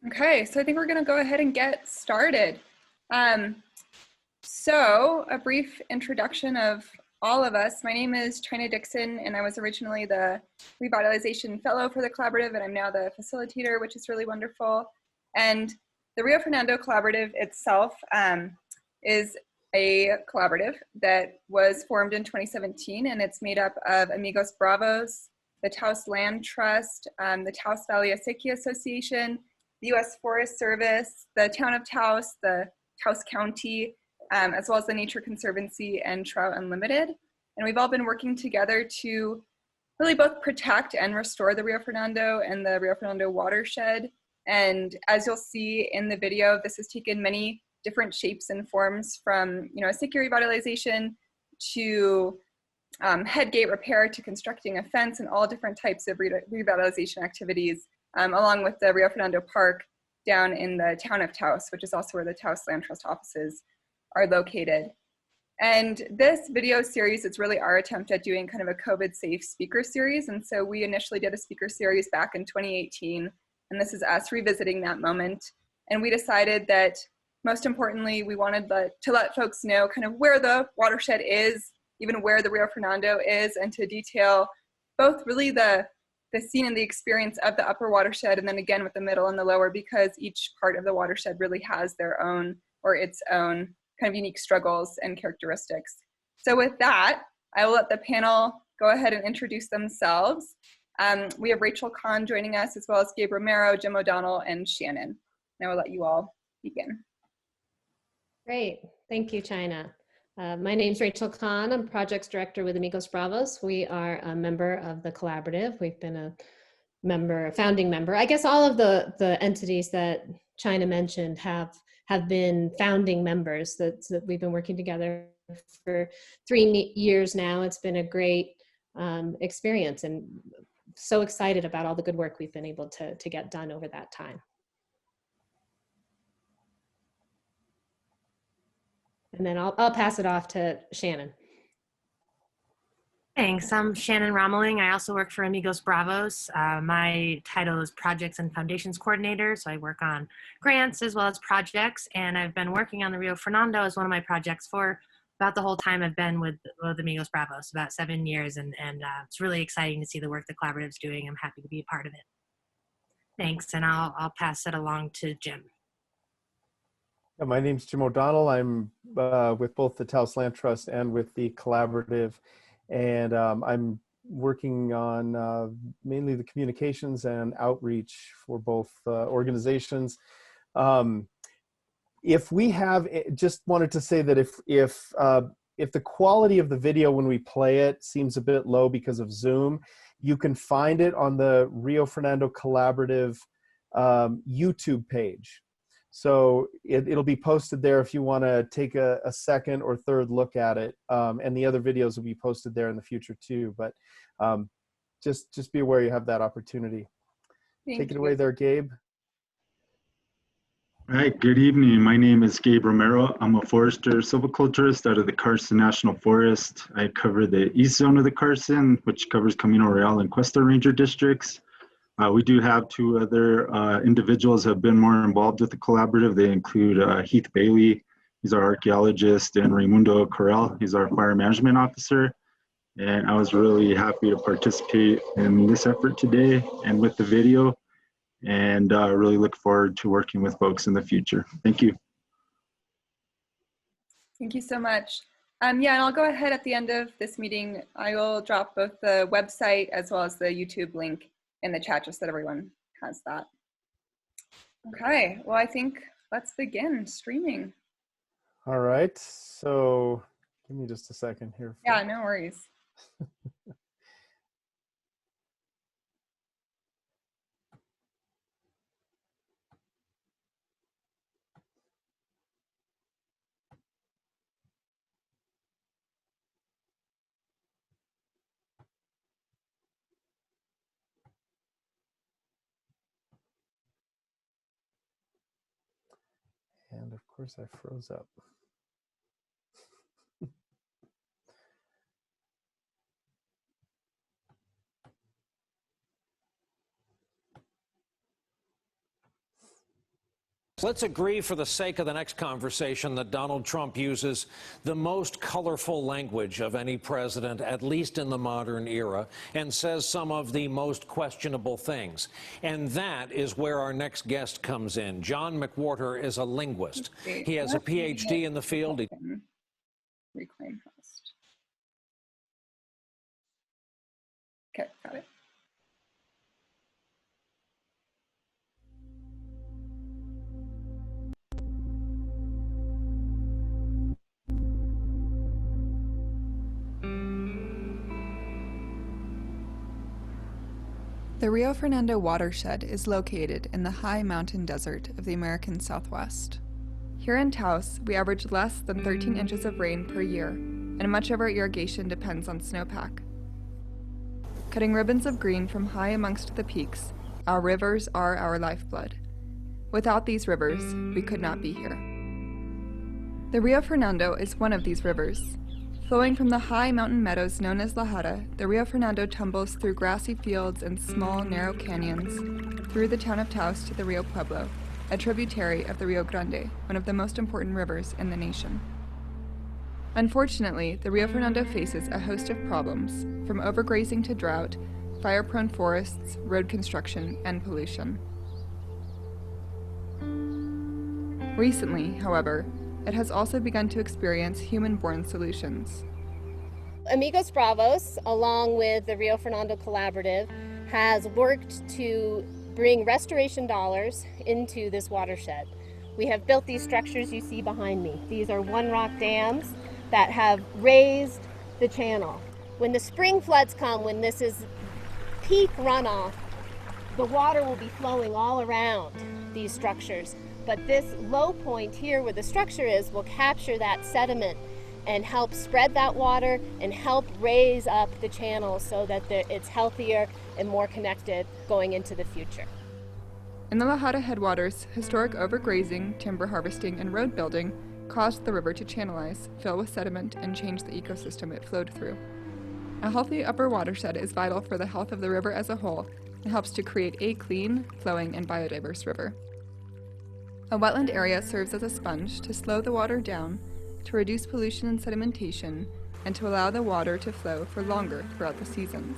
Okay, so I think we're going to go ahead and get started. So a brief introduction of all of us. My name is China Dixon, and I was originally the Revitalization Fellow for the Collaborative, and I'm now the Facilitator, which is really wonderful. And the Rio Fernando Collaborative itself is a collaborative that was formed in 2017, and it's made up of Amigos Bravos, the Taos Land Trust, the Taos Valley Acequia Association, the U.S. Forest Service, the Town of Taos, the Taos County, as well as the Nature Conservancy and Trout Unlimited. And we've all been working together to really both protect and restore the Rio Fernando and the Rio Fernando Watershed. And as you'll see in the video, this has taken many different shapes and forms, from acequia revitalization to headgate repair to constructing a fence, and all different types of revitalization activities, along with the Rio Fernando Park down in the town of Taos, which is also where the Taos Land Trust offices are located. And this video series, it's really our attempt at doing kind of a COVID-safe speaker series. And so we initially did a speaker series back in 2018, and this is us revisiting that moment. And we decided that most importantly, we wanted to let folks know kind of where the watershed is, even where the Rio Fernando is, and to detail both really the scene and the experience of the upper watershed, and then again with the middle and the lower, because each part of the watershed really has their own or its own kind of unique struggles and characteristics. So with that, I will let the panel go ahead and introduce themselves. We have Rachel Kahn joining us, as well as Gabe Romero, Jim O'Donnell, and Shannon. And I will let you all begin. Great, thank you, China. My name's Rachel Kahn. I'm Projects Director with Amigos Bravos. We are a member of the Collaborative. We've been a founding member. I guess all of the entities that China mentioned have been founding members that we've been working together for 3 years now. It's been a great experience, and so excited about all the good work we've been able to get done over that time. And then I'll pass it off to Shannon. Thanks. I'm Shannon Rommeling. I also work for Amigos Bravos. My title is Projects and Foundations Coordinator, so I work on grants as well as projects, and I've been working on the Rio Fernando as one of my projects for about the whole time I've been with Amigos Bravos, about 7 years, and it's really exciting to see the work the Collaborative's doing. I'm happy to be a part of it. Thanks, and I'll pass it along to Jim. My name's Jim O'Donnell. I'm with both the Taos Land Trust and with the Collaborative, and I'm working on mainly the communications and outreach for both organizations. If we have, just wanted to say that if the quality of the video when we play it seems a bit low because of Zoom, you can find it on the Rio Fernando Collaborative YouTube page. So it'll be posted there if you want to take a second or third look at it. And the other videos will be posted there in the future too. But just be aware you have that opportunity. Take it away there, Gabe. All right, good evening. My name is Gabe Romero. I'm a forester silviculturist out of the Carson National Forest. I cover the east zone of the Carson, which covers Camino Real and Cuesta Ranger districts. We do have 2 other individuals who have been more involved with the collaborative. They include Heath Bailey, he's our archaeologist, and Raimundo Corral, he's our fire management officer. And I was really happy to participate in this effort today and with the video, and really look forward to working with folks in the future. Thank you. Thank you so much. Yeah, and I'll go ahead at the end of this meeting. I will drop both the website as well as the YouTube link in the chat, just that everyone has that. Okay, well, I think let's begin streaming. All right, so give me just a second here. Yeah, no worries. And of course I froze up. Let's agree for the sake of the next conversation that Donald Trump uses the most colorful language of any president, at least in the modern era, and says some of the most questionable things. And that is where our next guest comes in. John McWhorter is a linguist. He has a PhD in the field. Reclaim host. Okay, got it. The Rio Fernando Watershed is located in the high mountain desert of the American Southwest. Here in Taos, we average less than 13 inches of rain per year, and much of our irrigation depends on snowpack. Cutting ribbons of green from high amongst the peaks, our rivers are our lifeblood. Without these rivers, we could not be here. The Rio Fernando is one of these rivers. Flowing from the high mountain meadows known as La Jara, the Rio Fernando tumbles through grassy fields and small, narrow canyons, through the town of Taos to the Rio Pueblo, a tributary of the Rio Grande, one of the most important rivers in the nation. Unfortunately, the Rio Fernando faces a host of problems, from overgrazing to drought, fire-prone forests, road construction, and pollution. Recently, however, it has also begun to experience human-born solutions. Amigos Bravos, along with the Rio Fernando Collaborative, has worked to bring restoration dollars into this watershed. We have built these structures you see behind me. These are one-rock dams that have raised the channel. When the spring floods come, when this is peak runoff, the water will be flowing all around these structures. But this low point here where the structure is will capture that sediment and help spread that water and help raise up the channel so that it's healthier and more connected going into the future. In the La Jara headwaters, historic overgrazing, timber harvesting, and road building caused the river to channelize, fill with sediment, and change the ecosystem it flowed through. A healthy upper watershed is vital for the health of the river as a whole and helps to create a clean, flowing, and biodiverse river. A wetland area serves as a sponge to slow the water down, to reduce pollution and sedimentation, and to allow the water to flow for longer throughout the seasons.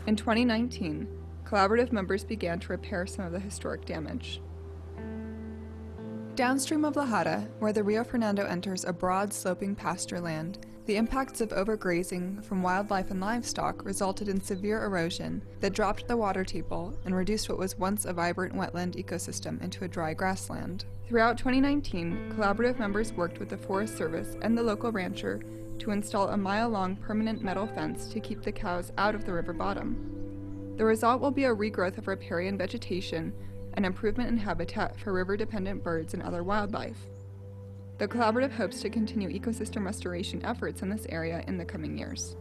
In 2019, collaborative members began to repair some of the historic damage. Downstream of La Jara, where the Rio Fernando enters a broad sloping pasture land, the impacts of overgrazing from wildlife and livestock resulted in severe erosion that dropped the water table and reduced what was once a vibrant wetland ecosystem into a dry grassland. Throughout 2019, collaborative members worked with the Forest Service and the local rancher to install a mile-long permanent metal fence to keep the cows out of the river bottom. The result will be a regrowth of riparian vegetation and improvement in habitat for river-dependent birds and other wildlife. The collaborative hopes to continue ecosystem restoration efforts in this area in the coming years.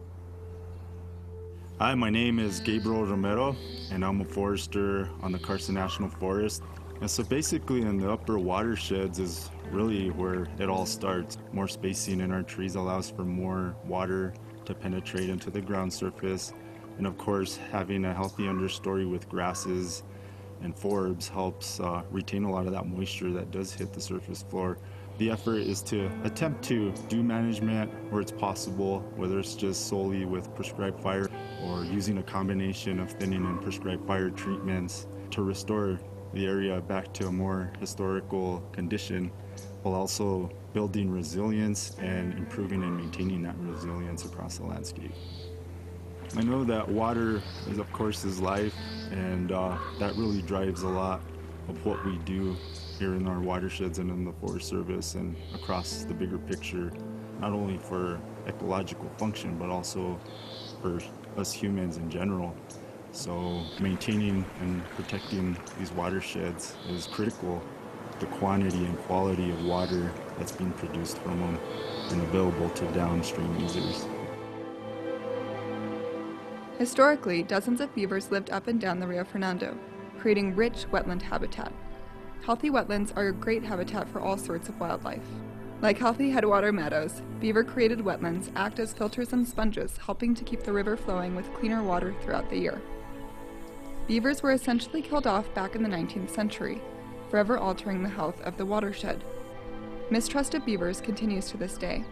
Hi, my name is Gabriel Romero, and I'm a forester on the Carson National Forest. And so basically in the upper watersheds is really where it all starts. More spacing in our trees allows for more water to penetrate into the ground surface. And of course, having a healthy understory with grasses and forbs helps retain a lot of that moisture that does hit the surface floor. The effort is to attempt to do management where it's possible, whether it's just solely with prescribed fire or using a combination of thinning and prescribed fire treatments to restore the area back to a more historical condition, while also building resilience and improving and maintaining that resilience across the landscape. I know that water is, of course, is life, and that really drives a lot of what we do here in our watersheds and in the Forest Service and across the bigger picture, not only for ecological function, but also for us humans in general. So maintaining and protecting these watersheds is critical. The quantity and quality of water that's being produced from them and available to downstream users. Historically, dozens of beavers lived up and down the Rio Fernando, creating rich wetland habitat. Healthy wetlands are a great habitat for all sorts of wildlife. Like healthy headwater meadows, beaver-created wetlands act as filters and sponges, helping to keep the river flowing with cleaner water throughout the year. Beavers were essentially killed off back in the 19th century, forever altering the health of the watershed. Mistrust of beavers continues to this day.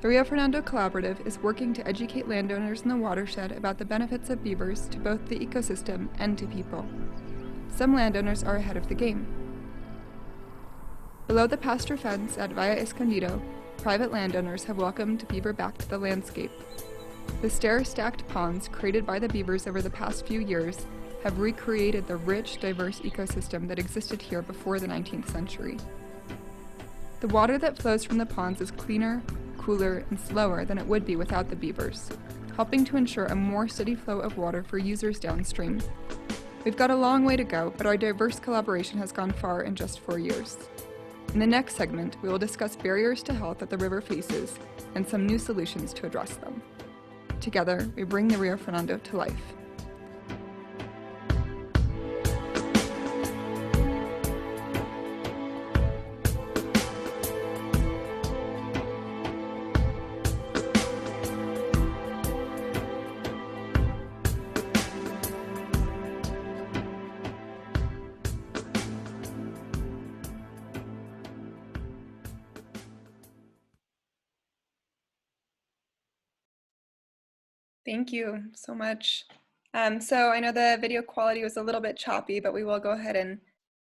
The Rio Fernando Collaborative is working to educate landowners in the watershed about the benefits of beavers to both the ecosystem and to people. Some landowners are ahead of the game. Below the pasture fence at Valle Escondido, private landowners have welcomed beaver back to the landscape. The stair-stacked ponds created by the beavers over the past few years have recreated the rich, diverse ecosystem that existed here before the 19th century. The water that flows from the ponds is cleaner, cooler, and slower than it would be without the beavers, helping to ensure a more steady flow of water for users downstream. We've got a long way to go, but our diverse collaboration has gone far in just 4 years. In the next segment, we will discuss barriers to health that the river faces and some new solutions to address them. Together, we bring the Rio Fernando to life. Thank you so much. So I know the video quality was a little bit choppy, but we will go ahead and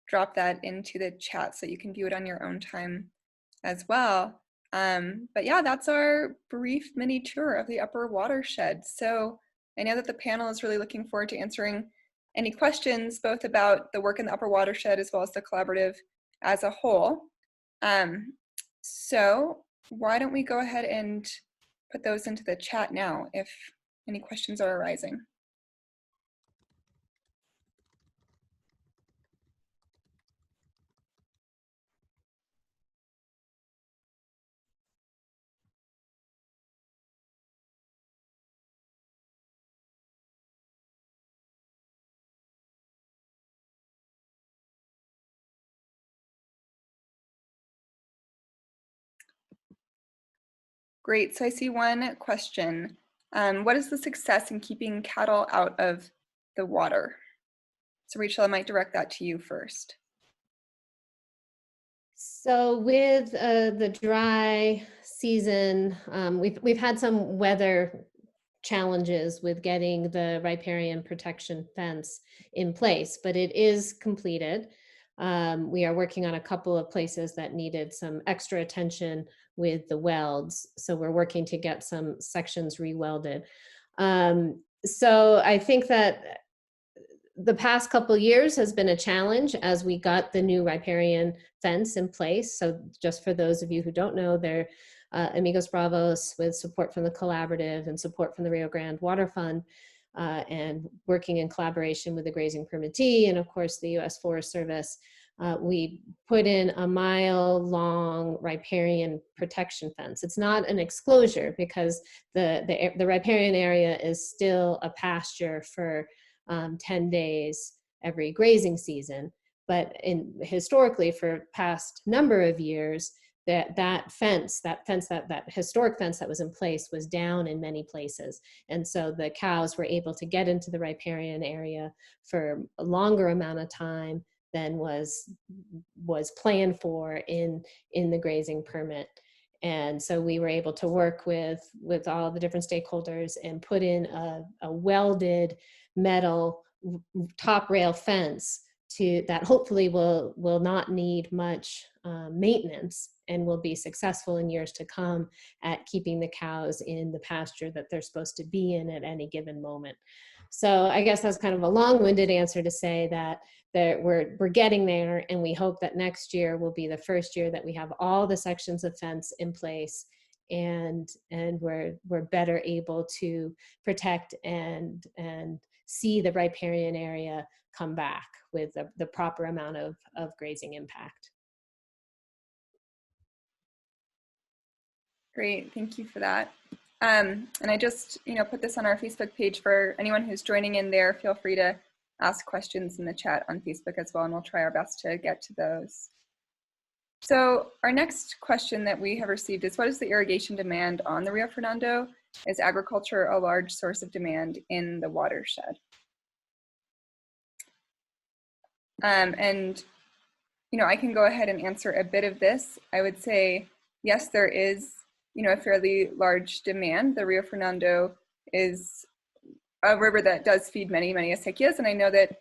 drop that into the chat so you can view it on your own time as well. But yeah, that's our brief mini tour of the upper watershed. So I know that the panel is really looking forward to answering any questions, both about the work in the upper watershed as well as the collaborative as a whole. So why don't we go ahead and put those into the chat now if any questions are arising. Great, so I see one question. What is the success in keeping cattle out of the water? So Rachel, I might direct that to you first. So with the dry season, we've had some weather challenges with getting the riparian protection fence in place, but it is completed. We are working on a couple of places that needed some extra attention with the welds, so we're working to get some sections re-welded. So I think that the past couple years has been a challenge as we got the new riparian fence in place. So just for those of you who don't know, they're Amigos Bravos with support from the Collaborative and support from the Rio Grande Water Fund, and working in collaboration with the grazing permittee and of course the U.S. Forest Service. We put in a mile-long riparian protection fence. It's not an exclosure because the riparian area is still a pasture for 10 days every grazing season. But historically, for past number of years, that historic fence that was in place was down in many places. And so the cows were able to get into the riparian area for a longer amount of time than was planned for in the grazing permit. And so we were able to work with all the different stakeholders and put in a welded metal top rail fence that hopefully will not need much maintenance and will be successful in years to come at keeping the cows in the pasture that they're supposed to be in at any given moment. So I guess that's kind of a long-winded answer to say that we're getting there, and we hope that next year will be the first year that we have all the sections of fence in place, and we're better able to protect and see the riparian area come back with the proper amount of grazing impact. Great, thank you for that. And I just put this on our Facebook page for anyone who's joining in there. Feel free to ask questions in the chat on Facebook as well, and we'll try our best to get to those. So our next question that we have received is, what is the irrigation demand on the Rio Fernando? Is agriculture a large source of demand in the watershed? And I can go ahead and answer a bit of this. I would say, yes, there is, a fairly large demand. The Rio Fernando is a river that does feed many, many acequias. And I know that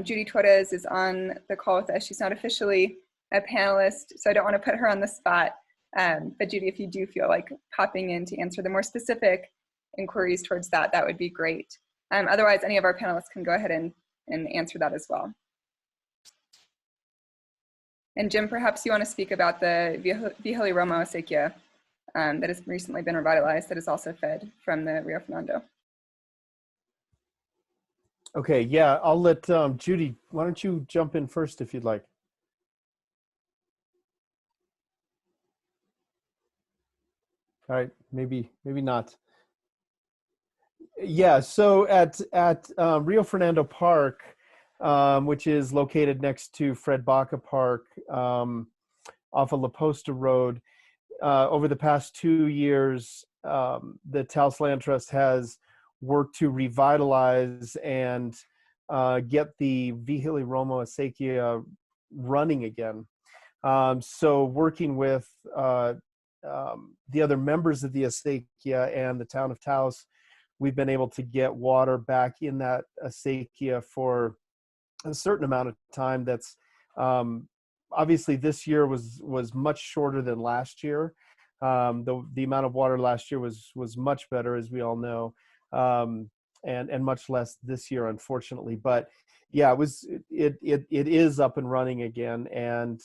Judy Torres is on the call with us. She's not officially a panelist, so I don't want to put her on the spot. But Judy, if you do feel like popping in to answer the more specific inquiries towards that, that would be great. Otherwise, any of our panelists can go ahead and answer that as well. And Jim, perhaps you want to speak about the Viejo Romo acequia that has recently been revitalized, that is also fed from the Rio Fernando. Okay, yeah, I'll let Judy, why don't you jump in first if you'd like. All right, maybe not. Yeah, so at Rio Fernando Park, which is located next to Fred Baca Park off of La Posta Road, over the past 2 years, the Taos Land Trust has worked to revitalize and get the Vihili Romo acequia running again. So working with the other members of the acequia and the town of Taos, we've been able to get water back in that acequia for a certain amount of time. That's obviously this year was much shorter than last year. The amount of water last year was much better, as we all know, and much less this year, unfortunately. But yeah, it is up and running again, and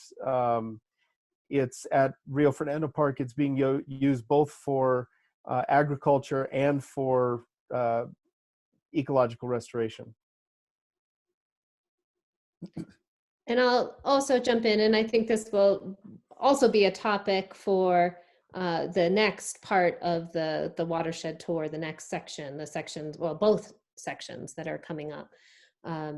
it's at Rio Fernando Park. It's being used both for agriculture and for ecological restoration. And I'll also jump in, and I think this will also be a topic for the next part of the watershed tour, the next section, both sections that are coming up.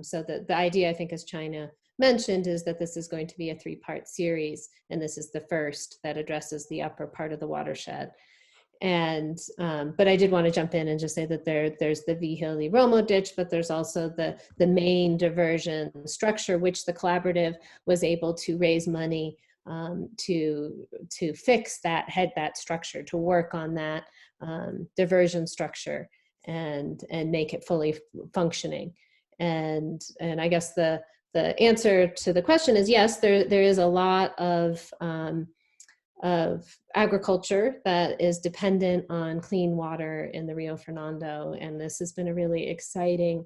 So the idea, I think, as China mentioned, is that this is going to be a 3-part series, and this is the first that addresses the upper part of the watershed. And but I did want to jump in and just say that there's the Vihili Romo ditch, but there's also the main diversion structure, which the collaborative was able to raise money to fix that structure, to work on that diversion structure and make it fully functioning. And I guess the answer to the question is yes, there is a lot of agriculture that is dependent on clean water in the Rio Fernando, and this has been a really exciting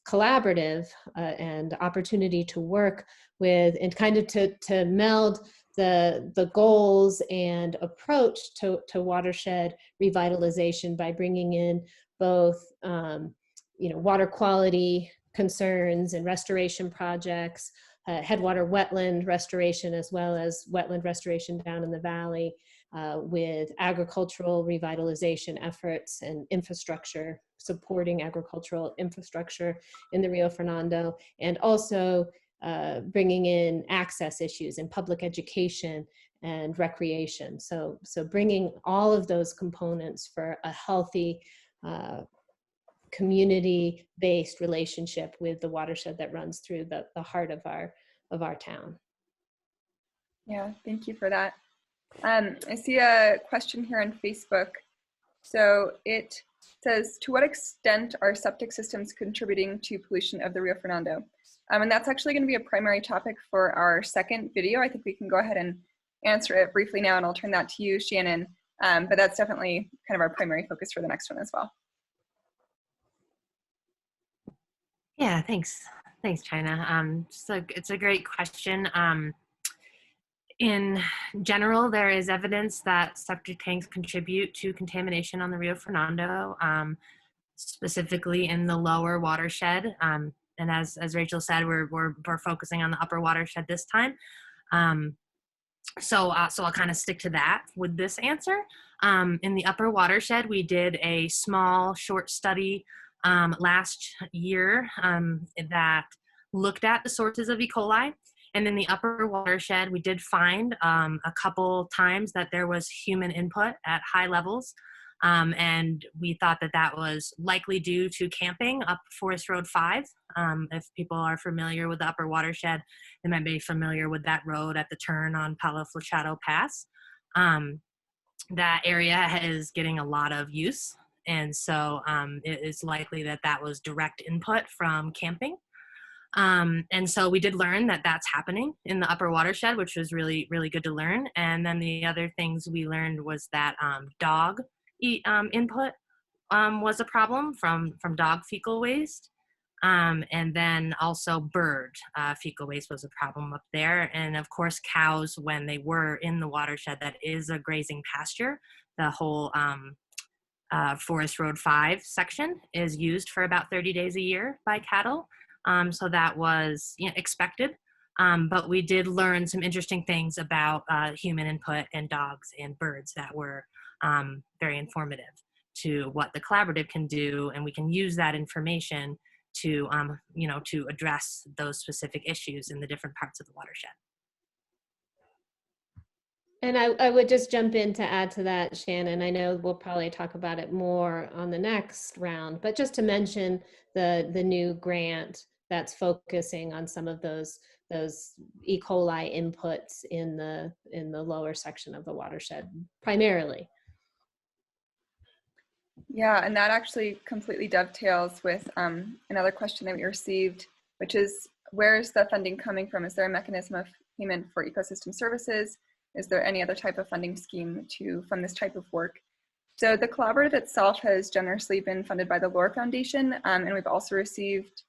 collaborative and opportunity to work with and kind of to meld the goals and approach to watershed revitalization by bringing in both water quality concerns and restoration projects, headwater wetland restoration, as well as wetland restoration down in the valley, with agricultural revitalization efforts and infrastructure, supporting agricultural infrastructure in the Rio Fernando, and also bringing in access issues and public education and recreation. So bringing all of those components for a healthy community-based relationship with the watershed that runs through the heart of our town. Yeah, thank you for that. I see a question here on Facebook. So it says, to what extent are septic systems contributing to pollution of the Rio Fernando? And that's actually going to be a primary topic for our second video. I think we can go ahead and answer it briefly now, and I'll turn that to you, Shannon. But that's definitely kind of our primary focus for the next one as well. Yeah, thanks. Thanks, China. So it's a great question. In general, there is evidence that septic tanks contribute to contamination on the Rio Fernando, specifically in the lower watershed. And as Rachel said, we're focusing on the upper watershed this time. So I'll kind of stick to that with this answer. In the upper watershed, we did a small, short study last year that looked at the sources of E. coli. And in the upper watershed, we did find a couple times that there was human input at high levels. And we thought that that was likely due to camping up Forest Road 5. If people are familiar with the upper watershed, they might be familiar with that road at the turn on Palo Flechado Pass. That area is getting a lot of use. And so it is likely that that was direct input from camping. And so we did learn that that's happening in the upper watershed, which was really, really good to learn. And then the other things we learned was that dog input was a problem from dog fecal waste. And then also bird fecal waste was a problem up there. And of course, cows, when they were in the watershed, that is a grazing pasture. The whole Forest Road 5 section is used for about 30 days a year by cattle. So that was expected. But we did learn some interesting things about human input and dogs and birds that were very informative to what the collaborative can do. And we can use that information to, to address those specific issues in the different parts of the watershed. And I would just jump in to add to that, Shannon. I know we'll probably talk about it more on the next round, but just to mention the new grant that's focusing on some of those E. coli inputs in the lower section of the watershed primarily. Yeah, and that actually completely dovetails with another question that we received, which is, where is the funding coming from? Is there a mechanism of payment for ecosystem services? Is there any other type of funding scheme to fund this type of work? So the collaborative itself has generously been funded by the Lohr Foundation, and we've also received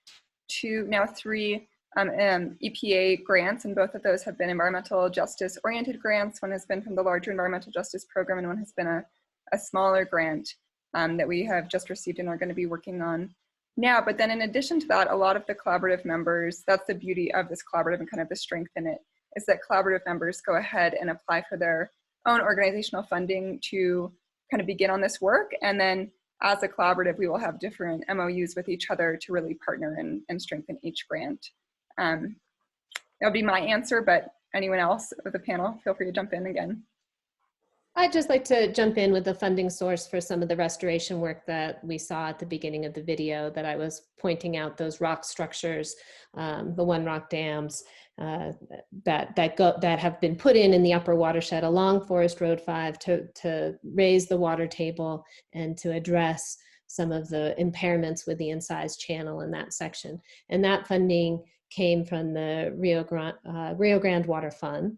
three EPA grants, and both of those have been environmental justice oriented grants. One has been from the larger environmental justice program, and one has been a smaller grant that we have just received and are going to be working on now. But then in addition to that, a lot of the collaborative members, that's the beauty of this collaborative and kind of the strength in it, is that collaborative members go ahead and apply for their own organizational funding to kind of begin on this work. And then as a collaborative, we will have different MOUs with each other to really partner and strengthen each grant. That would be my answer, but anyone else of the panel, feel free to jump in again. I'd just like to jump in with the funding source for some of the restoration work that we saw at the beginning of the video that I was pointing out, those rock structures, the one rock dams that have been put in the upper watershed along Forest Road 5 to raise the water table and to address some of the impairments with the incised channel in that section. And that funding came from the Rio Grande Water Fund.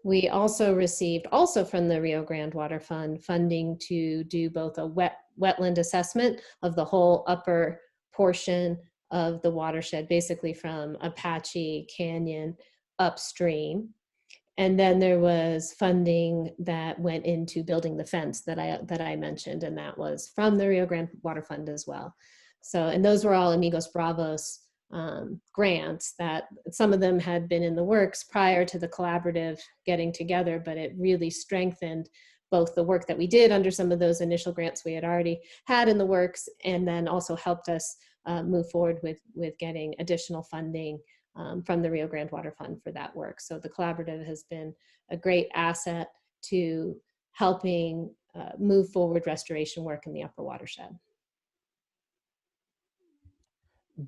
We also received, from the Rio Grande Water Fund, funding to do both a wetland assessment of the whole upper portion of the watershed, basically from Apache Canyon upstream. And then there was funding that went into building the fence that I mentioned, and that was from the Rio Grande Water Fund as well. So, and those were all Amigos Bravos grants that some of them had been in the works prior to the collaborative getting together, but it really strengthened both the work that we did under some of those initial grants we had already had in the works, and then also helped us move forward with getting additional funding from the Rio Grande Water Fund for that work. So the collaborative has been a great asset to helping move forward restoration work in the upper watershed.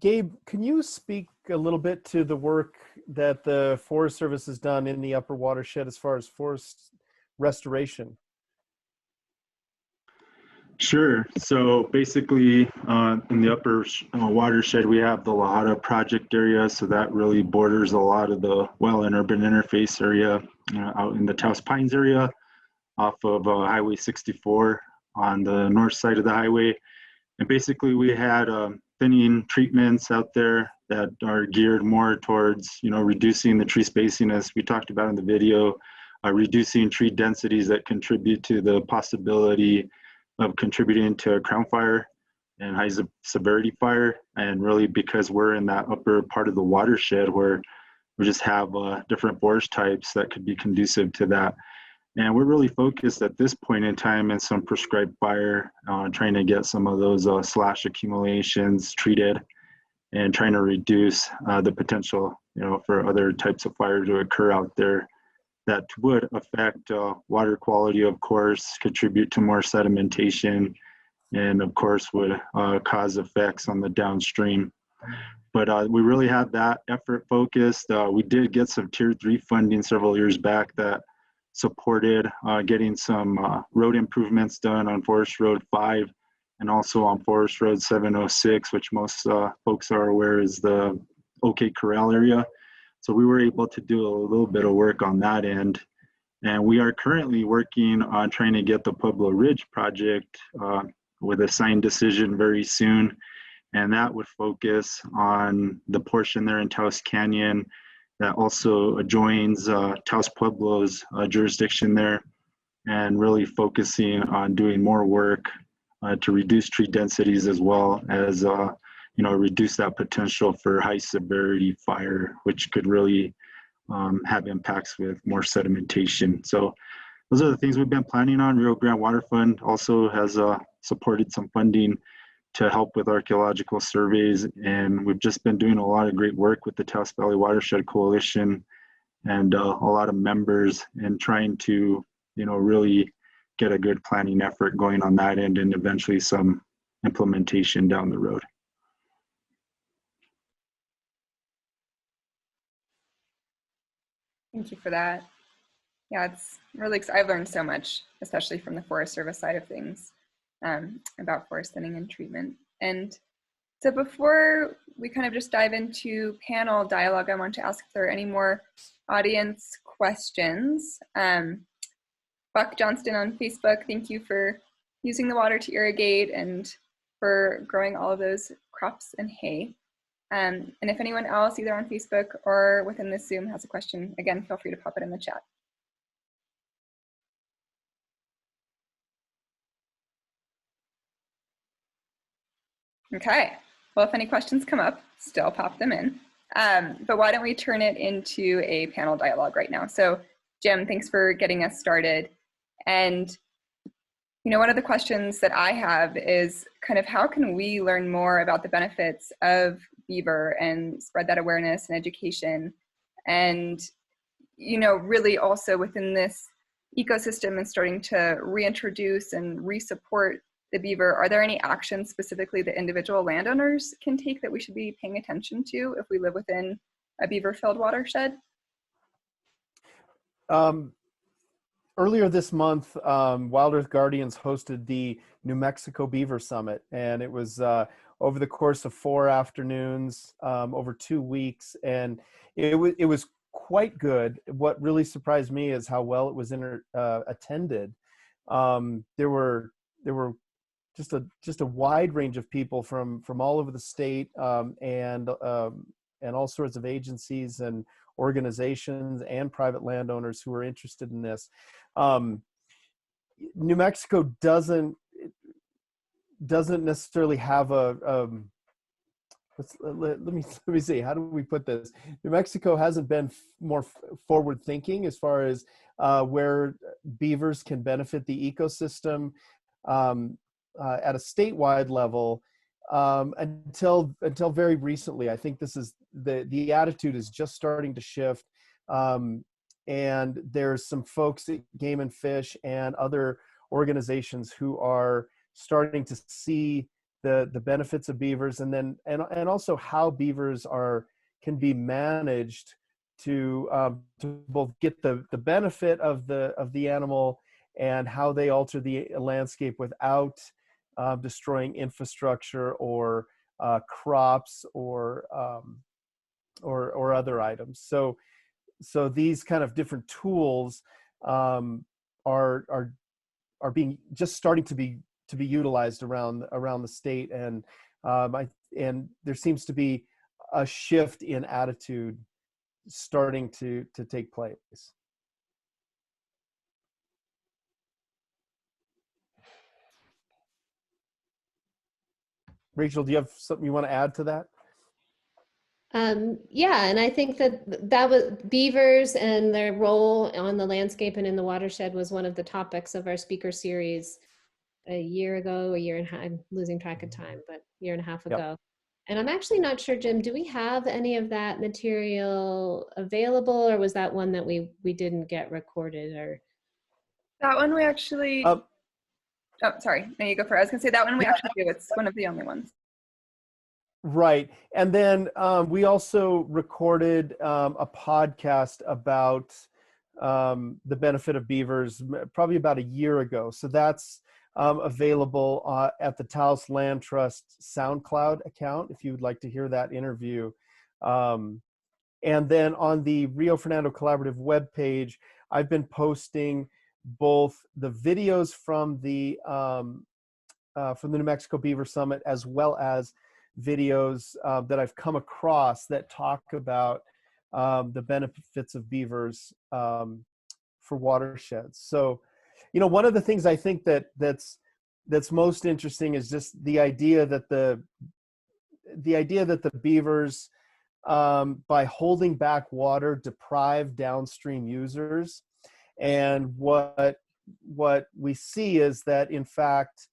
Gabe, can you speak a little bit to the work that the Forest Service has done in the upper watershed as far as forest restoration? Sure. So basically, in the upper watershed, we have the La Jara project area. So that really borders a lot of the well and urban interface area out in the Taos Pines area off of Highway 64 on the north side of the highway. And basically, we had thinning treatments out there that are geared more towards, reducing the tree spacing, as we talked about in the video, reducing tree densities that contribute to the possibility of contributing to a crown fire and high severity fire. And really, because we're in that upper part of the watershed where we just have different forest types that could be conducive to that. And we're really focused at this point in time in some prescribed fire, trying to get some of those slash accumulations treated and trying to reduce the potential, for other types of fire to occur out there that would affect water quality, of course, contribute to more sedimentation, and of course would cause effects on the downstream. But we really had that effort focused. We did get some Tier 3 funding several years back that supported getting some road improvements done on Forest Road 5 and also on Forest Road 706, which most folks are aware is the OK Corral area. So we were able to do a little bit of work on that end. And we are currently working on trying to get the Pueblo Ridge project with a signed decision very soon. And that would focus on the portion there in Taos Canyon that also adjoins Taos Pueblo's jurisdiction there, and really focusing on doing more work to reduce tree densities as well as reduce that potential for high severity fire, which could really have impacts with more sedimentation. So those are the things we've been planning on. Rio Grande Water Fund also has supported some funding to help with archaeological surveys, and we've just been doing a lot of great work with the Taos Valley Watershed Coalition and a lot of members, and trying to really get a good planning effort going on that end, and eventually some implementation down the road. Thank you for that. Yeah, it's really, I've learned so much, especially from the Forest Service side of things, about forest thinning and treatment. And so before we kind of just dive into panel dialogue, I want to ask if there are any more audience questions. Buck Johnston on Facebook, thank you for using the water to irrigate and for growing all of those crops and hay. And if anyone else, either on Facebook or within this Zoom, has a question, again, feel free to pop it in the chat. Okay, well, if any questions come up, still pop them in. But why don't we turn it into a panel dialogue right now? So Jim, thanks for getting us started. And one of the questions that I have is kind of how can we learn more about the benefits of beaver and spread that awareness and education, and really also within this ecosystem and starting to reintroduce and re-support the beaver. Are there any actions specifically that individual landowners can take that we should be paying attention to if we live within a beaver-filled watershed? Earlier this month, Wild Earth Guardians hosted the New Mexico Beaver Summit, and it was over the course of 4 afternoons, over 2 weeks, and it was quite good. What really surprised me is how well it was attended. There were just a wide range of people from all over the state, and all sorts of agencies and organizations and private landowners who are interested in this. New Mexico doesn't necessarily have let me see, how do we put this? New Mexico hasn't been more forward thinking as far as where beavers can benefit the ecosystem at a statewide level until very recently. I think this is the attitude is just starting to shift, and there's some folks at Game and Fish and other organizations who are starting to see the benefits of beavers, and also how beavers can be managed to both get the benefit of the animal and how they alter the landscape without destroying infrastructure or crops or other items. So these kind of different tools are being just starting to be utilized around the state, and there seems to be a shift in attitude starting to take place. Rachel, do you have something you want to add to that? Yeah, and I think that was beavers and their role on the landscape and in the watershed was one of the topics of our speaker series a year and a half, I'm losing track of time, but a year and a half ago. And I'm actually not sure, Jim, do we have any of that material available, or was that one that we didn't get recorded? Or That one we actually, oh, sorry, no, you go first. I was gonna say that one we actually do. It's one of the only ones. Right. And then we also recorded a podcast about the benefit of beavers probably about a year ago. So that's available at the Taos Land Trust SoundCloud account if you would like to hear that interview. And then on the Rio Fernando Collaborative webpage, I've been posting both the videos from the New Mexico Beaver Summit, as well as videos that I've come across that talk about the benefits of beavers for watersheds. So, you know, one of the things I think that's most interesting is just the idea that the beavers, by holding back water, deprive downstream users. And what we see is that in fact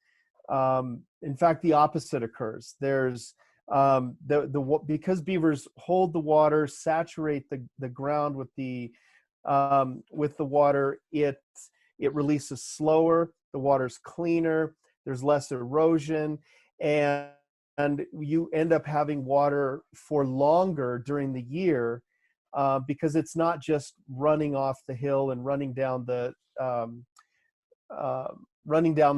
the opposite occurs. There's because beavers hold the water, saturate the ground with the water, it releases slower, the water's cleaner, there's less erosion, and you end up having water for longer during the year because it's not just running off the hill and running down the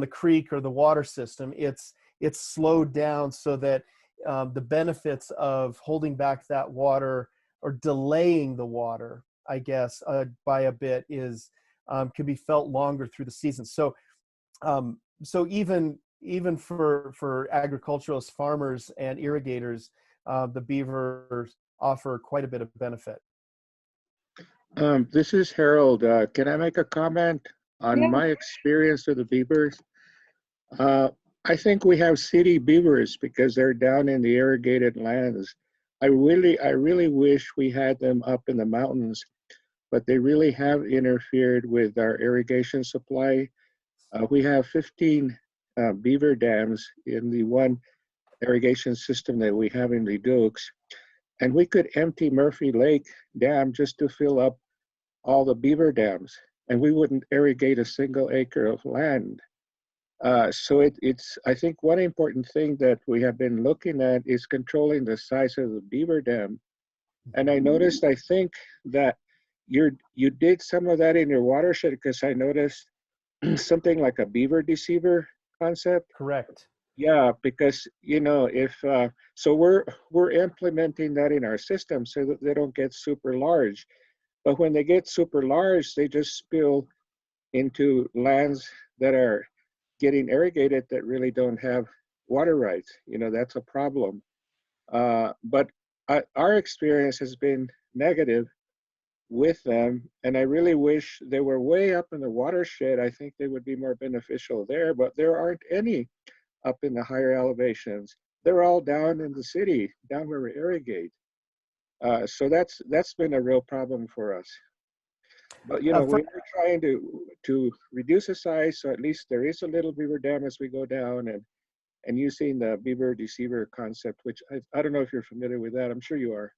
creek or the water system. It's slowed down so that the benefits of holding back that water or delaying the water, I guess, by a bit is can be felt longer through the season. So even for agriculturalists, farmers, and irrigators, the beavers offer quite a bit of benefit. This is Harold. Can I make a comment on my experience with the beavers? I think we have city beavers because they're down in the irrigated lands. I really wish we had them up in the mountains, but they really have interfered with our irrigation supply. We have 15 beaver dams in the one irrigation system that we have in the Dukes, and we could empty Murphy Lake Dam just to fill up all the beaver dams, and we wouldn't irrigate a single acre of land. So it's, I think one important thing that we have been looking at is controlling the size of the beaver dam. And I noticed, I think that you did some of that in your watershed, because I noticed something like a beaver deceiver concept. Correct. Yeah, because so we're implementing that in our system so that they don't get super large. But when they get super large, they just spill into lands that are getting irrigated that really don't have water rights. That's a problem. But our experience has been negative with them, and I really wish they were way up in the watershed. I think they would be more beneficial there, but there aren't any up in the higher elevations. They're all down in the city, down where we irrigate. So that's been a real problem for us. But we are trying to reduce the size, so at least there is a little beaver dam as we go down, and using the beaver deceiver concept, which I don't know if you're familiar with that. I'm sure you are.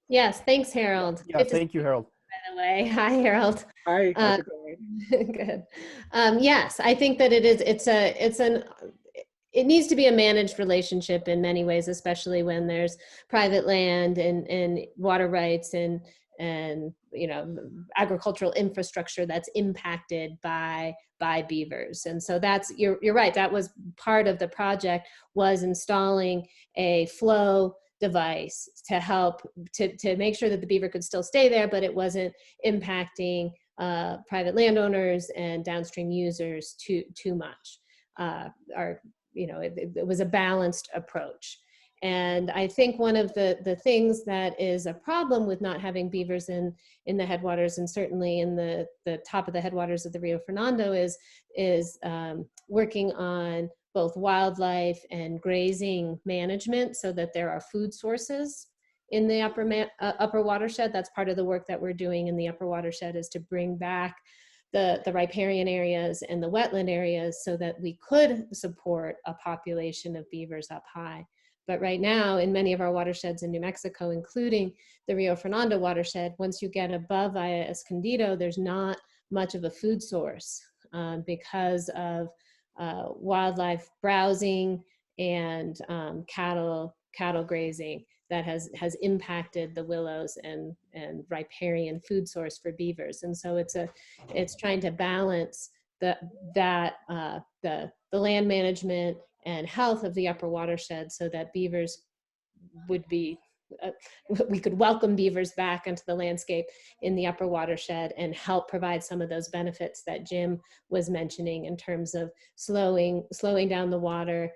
yes, thanks, Harold. Yeah, thank you, Harold. By the way, hi, Harold. Hi, how's it going? Good. Yes, I think that it needs to be a managed relationship in many ways, especially when there's private land and water rights and agricultural infrastructure that's impacted by beavers. And so you're right, that was part of the project, was installing a flow device to help to make sure that the beaver could still stay there, but it wasn't impacting private landowners and downstream users too much. It was a balanced approach. And I think one of the things that is a problem with not having beavers in the headwaters, and certainly in the top of the headwaters of the Rio Fernando, is working on both wildlife and grazing management so that there are food sources in the upper watershed. That's part of the work that we're doing in the upper watershed, is to bring back the riparian areas and the wetland areas so that we could support a population of beavers up high. But right now, in many of our watersheds in New Mexico, including the Rio Fernando watershed, once you get above Valle Escondido, there's not much of a food source because of wildlife browsing and cattle grazing that has impacted the willows and riparian food source for beavers. And so it's trying to balance the land management and health of the upper watershed so that beavers would be, we could welcome beavers back into the landscape in the upper watershed and help provide some of those benefits that Jim was mentioning in terms of slowing down the water,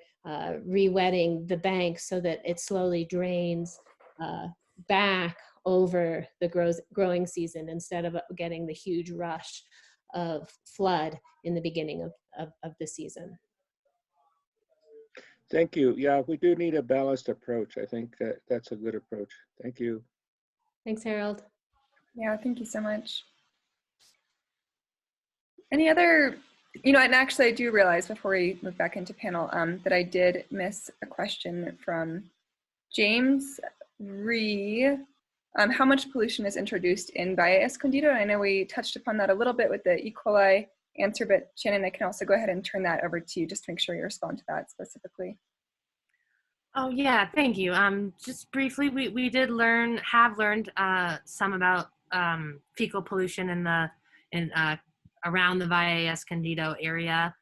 re-wetting the bank so that it slowly drains back over the growing season instead of getting the huge rush of flood in the beginning of the season. Thank you. Yeah, we do need a balanced approach. I think that's a good approach. Thank you. Thanks, Harold. Yeah, thank you so much. Any other, and actually I do realize before we move back into panel that I did miss a question from James Ree. How much pollution is introduced in Valle Escondido? I know we touched upon that a little bit with the E. coli answer, but Shannon, I can also go ahead and turn that over to you just to make sure you respond to that specifically. Oh yeah, thank you. Just briefly, we did have learned some about fecal pollution around the Valle Escondido area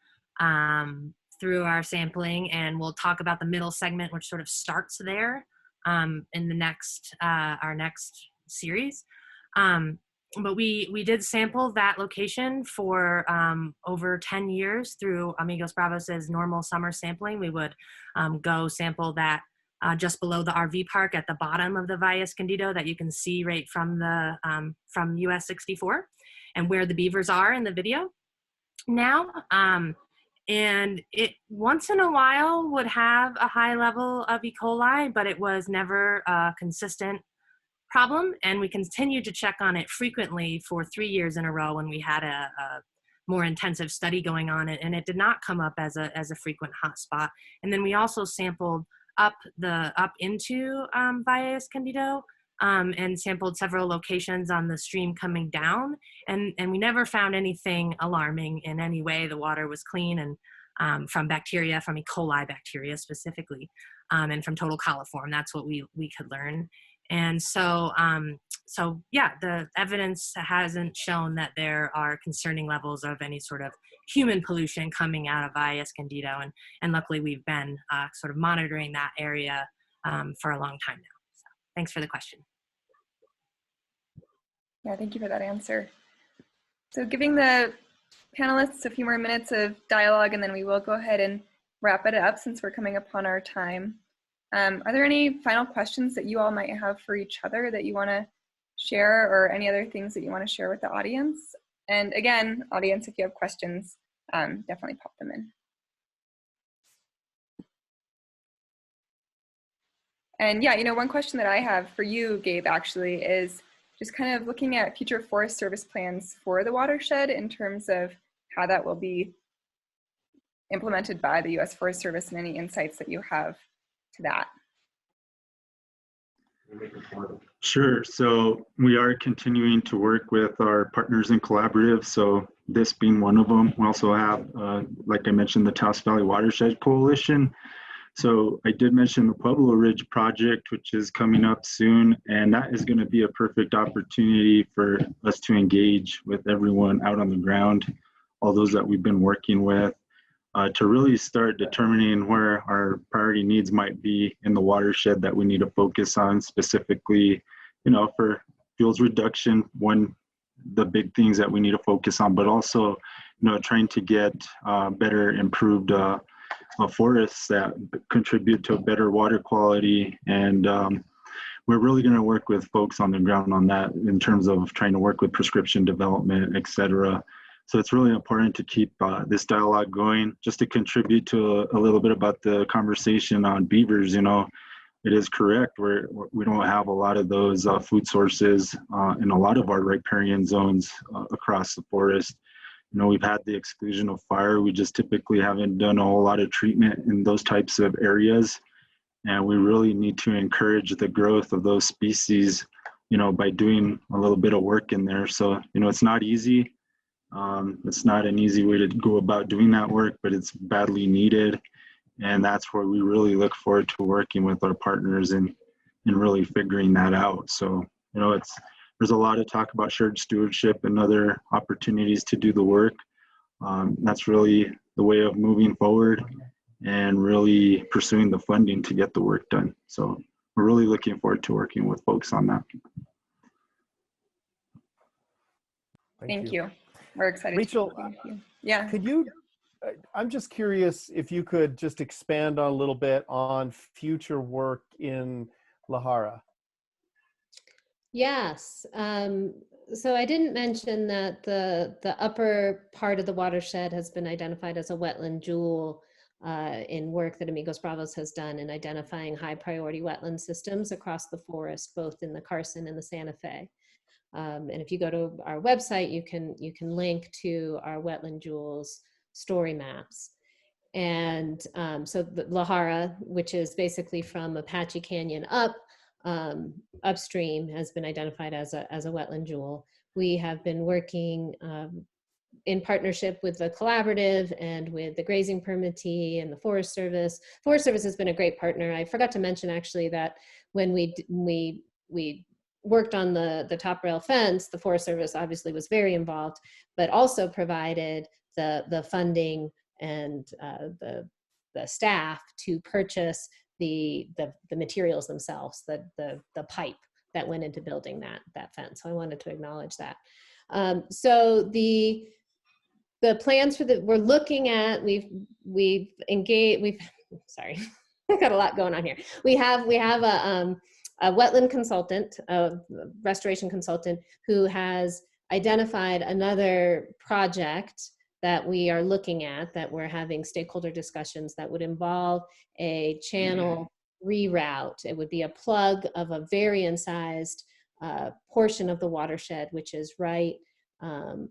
through our sampling, and we'll talk about the middle segment, which sort of starts there in the our next series. But we did sample that location for over 10 years through Amigos Bravos' normal summer sampling. We would go sample that just below the RV park at the bottom of the Valle Escondido that you can see right from the from US 64 and where the beavers are in the video now. And it once in a while would have a high level of E. coli, but it was never a consistent problem, and we continued to check on it frequently for 3 years in a row when we had a more intensive study going on it, and it did not come up as a frequent hotspot. And then we also sampled up into Valle Escondido and sampled several locations on the stream coming down, and we never found anything alarming in any way. The water was clean and from bacteria, from E. coli bacteria specifically, and from total coliform. That's what we could learn. And so, yeah, the evidence hasn't shown that there are concerning levels of any sort of human pollution coming out of Valle Escondido. And luckily we've been sort of monitoring that area for a long time now. So thanks for the question. Yeah, thank you for that answer. So giving the panelists a few more minutes of dialogue, and then we will go ahead and wrap it up since we're coming upon our time. Are there any final questions that you all might have for each other that you want to share, or any other things that you want to share with the audience? And again, audience, if you have questions, definitely pop them in. And yeah, one question that I have for you, Gabe, actually, is just kind of looking at future Forest Service plans for the watershed in terms of how that will be implemented by the U.S. Forest Service, and any insights that you have to that. Sure. So we are continuing to work with our partners in Collaborative. So this being one of them. We also have, like I mentioned, the Taos Valley Watershed Coalition. So I did mention the Pueblo Ridge project, which is coming up soon, and that is going to be a perfect opportunity for us to engage with everyone out on the ground, all those that we've been working with, to really start determining where our priority needs might be in the watershed that we need to focus on specifically, for fuels reduction, one the big things that we need to focus on, but also, trying to get better improved forests that contribute to a better water quality. And we're really going to work with folks on the ground on that in terms of trying to work with prescription development, et cetera. So it's really important to keep this dialogue going. Just to contribute to a little bit about the conversation on beavers, it is correct. We don't have a lot of those food sources in a lot of our riparian zones across the forest. You know, we've had the exclusion of fire. We just typically haven't done a whole lot of treatment in those types of areas. And we really need to encourage the growth of those species, you know, by doing a little bit of work in there. So, you know, it's not easy. It's not an easy way to go about doing that work, but it's badly needed. And that's where we really look forward to working with our partners and really figuring that out. So, you know, there's a lot of talk about shared stewardship and other opportunities to do the work. That's really the way of moving forward and really pursuing the funding to get the work done. So we're really looking forward to working with folks on that. Thank you. We're excited. Rachel, yeah. Could you, I'm just curious if you could just expand on a little bit on future work in La Jara. Yes. So I didn't mention that the upper part of the watershed has been identified as a wetland jewel in work that Amigos Bravos has done in identifying high priority wetland systems across the forest, both in the Carson and the Santa Fe. And if you go to our website, you can link to our wetland jewels story maps. And so the La Jara, which is basically from Apache Canyon up, upstream, has been identified as a wetland jewel. We have been working in partnership with the collaborative and with the grazing permittee and the Forest Service. Forest Service has been a great partner. I forgot to mention actually that when we worked on the top rail fence, the Forest Service obviously was very involved, but also provided the funding and the staff to purchase the materials themselves, the pipe that went into building that fence. So I wanted to acknowledge that. So the plans for we're looking at, we've engaged, sorry, I've got a lot going on here. We have a wetland consultant, a restoration consultant, who has identified another project that we are looking at, that we're having stakeholder discussions that would involve a channel reroute. It would be a plug of a very incised portion of the watershed, which is right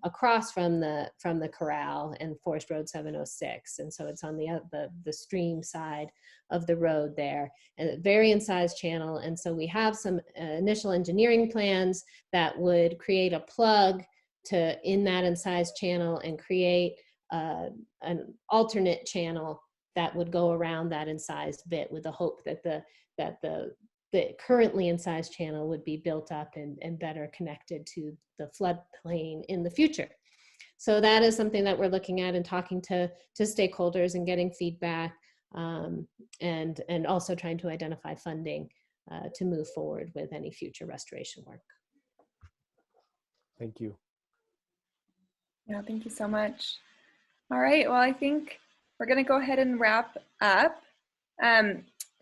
across from the corral and Forest Road 706, and so it's on the stream side of the road there, and a very incised channel. And so we have some initial engineering plans that would create a plug in that incised channel and create an alternate channel that would go around that incised bit, with the hope that the currently incised channel would be built up and better connected to the floodplain in the future. So that is something that we're looking at and talking to stakeholders and getting feedback, and also trying to identify funding to move forward with any future restoration work. Thank you. Yeah, thank you so much. All right, well, I think we're gonna go ahead and wrap up.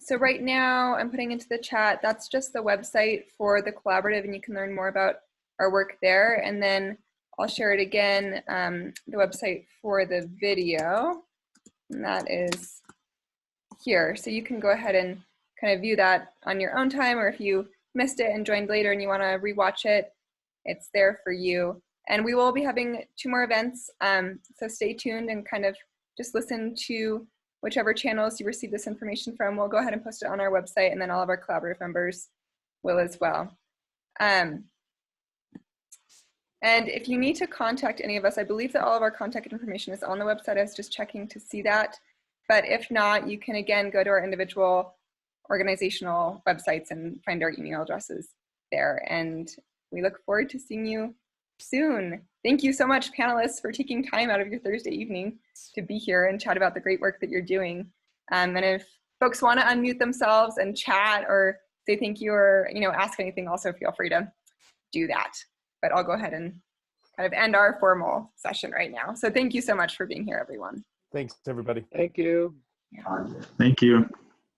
So right now I'm putting into the chat, that's just the website for the collaborative, and you can learn more about our work there. And then I'll share it again, the website for the video, and that is here. So you can go ahead and kind of view that on your own time, or if you missed it and joined later and you want to rewatch it, it's there for you. And we will be having 2 more events, so stay tuned and kind of just listen to whichever channels you receive this information from. We'll go ahead and post it on our website, and then all of our collaborative members will as well. And if you need to contact any of us, I believe that all of our contact information is on the website. I was just checking to see that. But if not, you can again go to our individual organizational websites and find our email addresses there. And we look forward to seeing you soon. Thank you so much, panelists, for taking time out of your Thursday evening to be here and chat about the great work that you're doing. And if folks want to unmute themselves and chat or say thank you, or ask anything, also feel free to do that. But I'll go ahead and kind of end our formal session right now. So thank you so much for being here, everyone. Thanks, everybody. Thank you. Thank you.